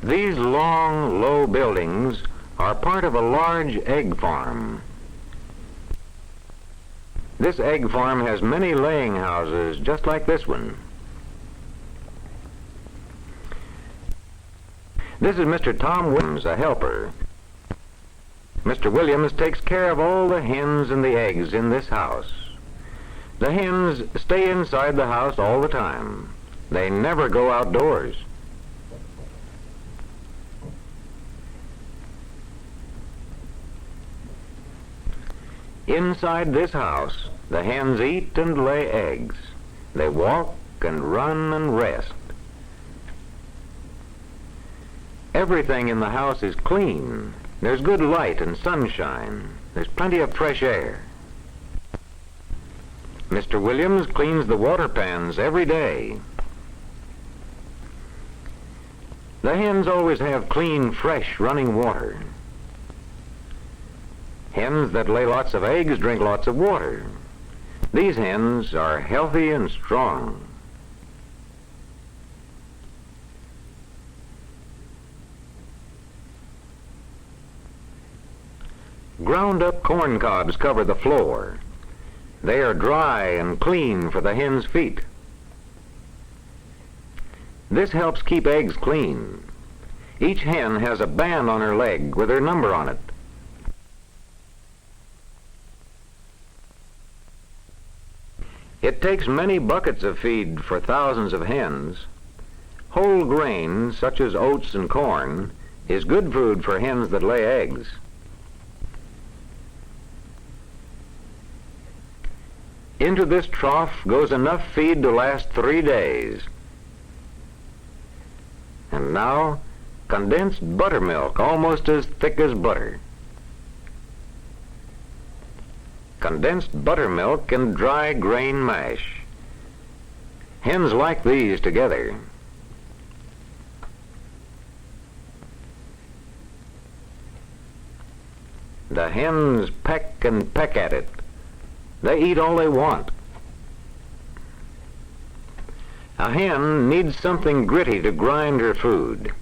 These long, low buildings are part of a large egg farm. This egg farm has many laying houses just like this one. This is Mr. Tom Williams, a helper. Mr. Williams takes care of all the hens and the eggs in this house. The hens stay inside the house all the time. They never go outdoors. Inside this house, the hens eat and lay eggs. They walk and run and rest. Everything in the house is clean. There's good light and sunshine. There's plenty of fresh air. Mr. Williams cleans the water pans every day. The hens always have clean, fresh, running water. Hens that lay lots of eggs drink lots of water. These hens are healthy and strong. Ground-up corn cobs cover the floor. They are dry and clean for the hens' feet. This helps keep eggs clean. Each hen has a band on her leg with her number on it. It takes many buckets of feed for thousands of hens. Whole grain, such as oats and corn, is good food for hens that lay eggs. Into this trough goes enough feed to last 3 days. And now, condensed buttermilk, almost as thick as butter. Condensed buttermilk and dry grain mash. Hens like these together. The hens peck and peck at it. They eat all they want. A hen needs something gritty to grind her food.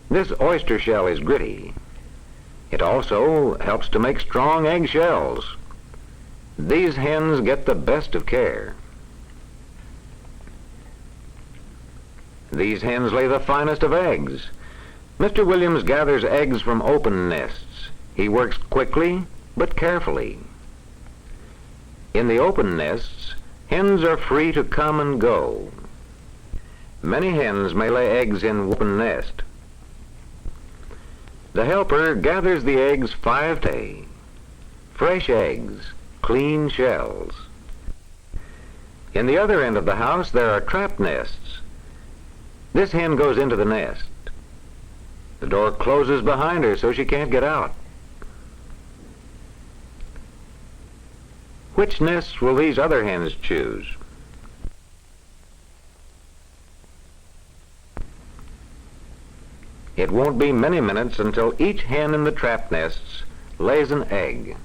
This oyster shell is gritty. It also helps to make strong egg shells. These hens get the best of care. These hens lay the finest of eggs. Mr. Williams gathers eggs from open nests. He works quickly but carefully. In the open nests, hens are free to come and go. Many hens may lay eggs in an open nest. The helper gathers the eggs 5 days. Fresh eggs, clean shells. In the other end of the house, there are trap nests. This hen goes into the nest. The door closes behind her so she can't get out. Which nests will these other hens choose? It won't be many minutes until each hen in the trap nests lays an egg.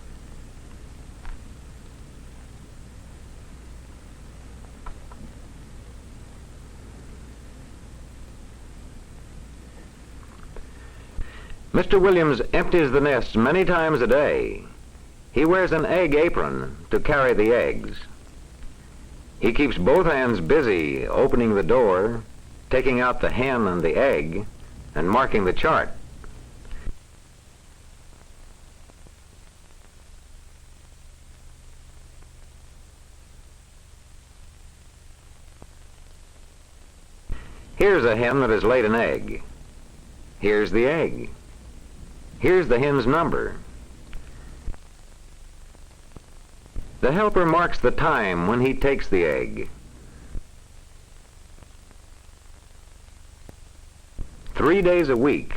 Mr. Williams empties the nests many times a day. He wears an egg apron to carry the eggs. He keeps both hands busy opening the door, taking out the hen and the egg, and marking the chart. Here's a hen that has laid an egg. Here's the egg. Here's the hen's number. The helper marks the time when he takes the egg. 3 days a week,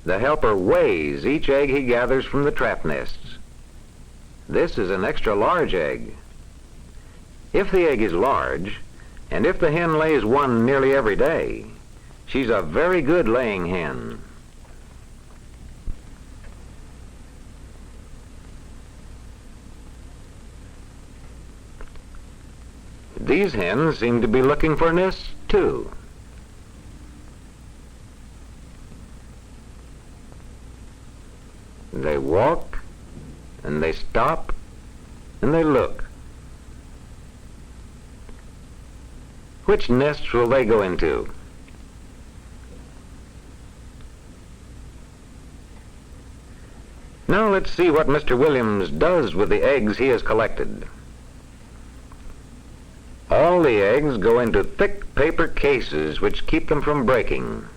the helper weighs each egg he gathers from the trap nests. This is an extra large egg. If the egg is large, and if the hen lays one nearly every day, she's a very good laying hen. These hens seem to be looking for nests, too. They walk, and they stop, and they look. Which nests will they go into? Now let's see what Mr. Williams does with the eggs he has collected. All the eggs go into thick paper cases which keep them from breaking.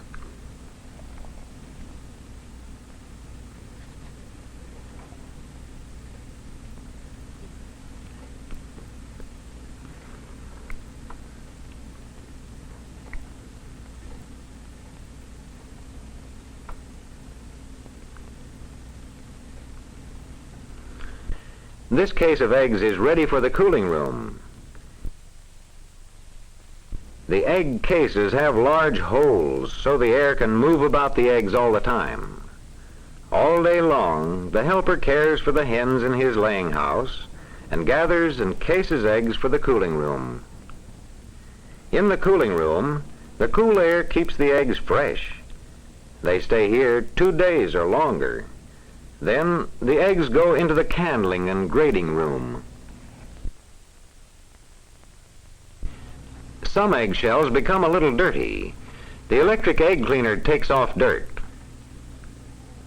This case of eggs is ready for the cooling room. The egg cases have large holes so the air can move about the eggs all the time. All day long, the helper cares for the hens in his laying house and gathers and cases eggs for the cooling room. In the cooling room, the cool air keeps the eggs fresh. They stay here 2 days or longer. Then the eggs go into the candling and grading room. Some eggshells become a little dirty. The electric egg cleaner takes off dirt.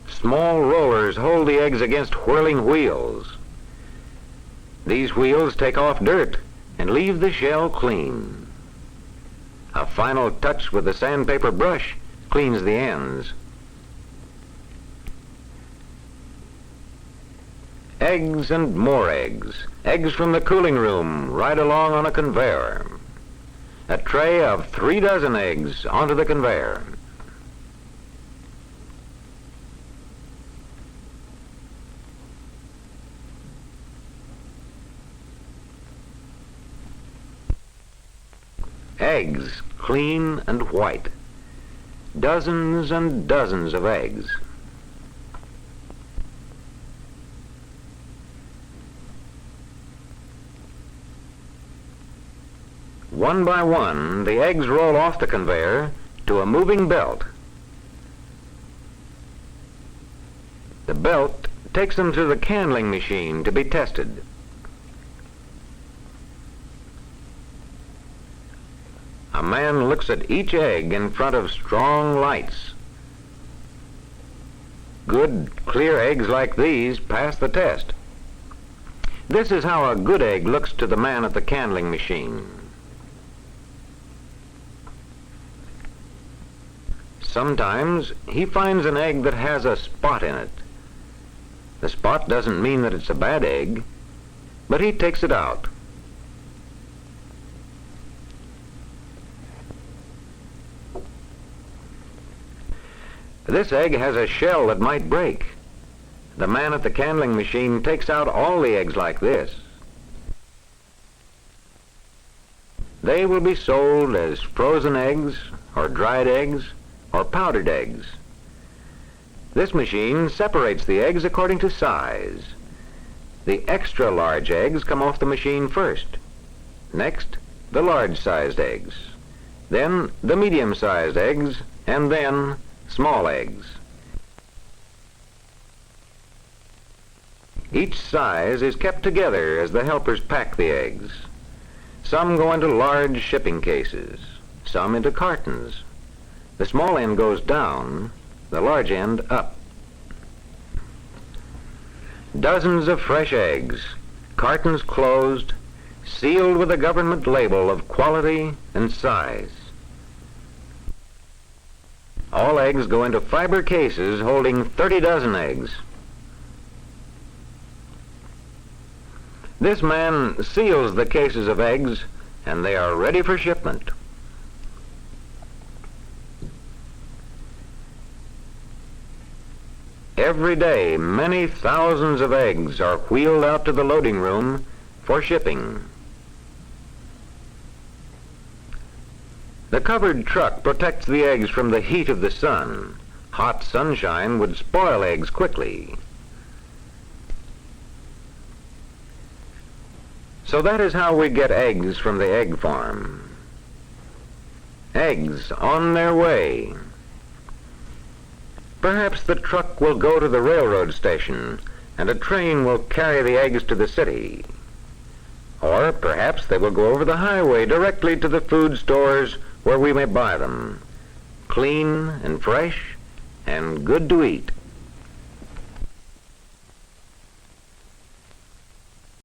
Small rollers hold the eggs against whirling wheels. These wheels take off dirt and leave the shell clean. A final touch with the sandpaper brush cleans the ends. Eggs and more eggs. Eggs from the cooling room right along on a conveyor. A tray of 3 dozen eggs onto the conveyor. Eggs, clean and white. Dozens and dozens of eggs. One by one, the eggs roll off the conveyor to a moving belt. The belt takes them to the candling machine to be tested. A man looks at each egg in front of strong lights. Good, clear eggs like these pass the test. This is how a good egg looks to the man at the candling machine. Sometimes he finds an egg that has a spot in it. The spot doesn't mean that it's a bad egg, but he takes it out. This egg has a shell that might break. The man at the candling machine takes out all the eggs like this. They will be sold as frozen eggs or dried eggs or powdered eggs. This machine separates the eggs according to size. The extra large eggs come off the machine first. Next, the large-sized eggs. Then the medium-sized eggs, and then small eggs. Each size is kept together as the helpers pack the eggs. Some go into large shipping cases, some into cartons. The small end goes down, the large end up. Dozens of fresh eggs, cartons closed, sealed with a government label of quality and size. All eggs go into fiber cases holding 30 dozen eggs. This man seals the cases of eggs, and they are ready for shipment. Every day, many thousands of eggs are wheeled out to the loading room for shipping. The covered truck protects the eggs from the heat of the sun. Hot sunshine would spoil eggs quickly. So that is how we get eggs from the egg farm. Eggs on their way. Perhaps the truck will go to the railroad station, and a train will carry the eggs to the city. Or perhaps they will go over the highway directly to the food stores where we may buy them, clean and fresh and good to eat.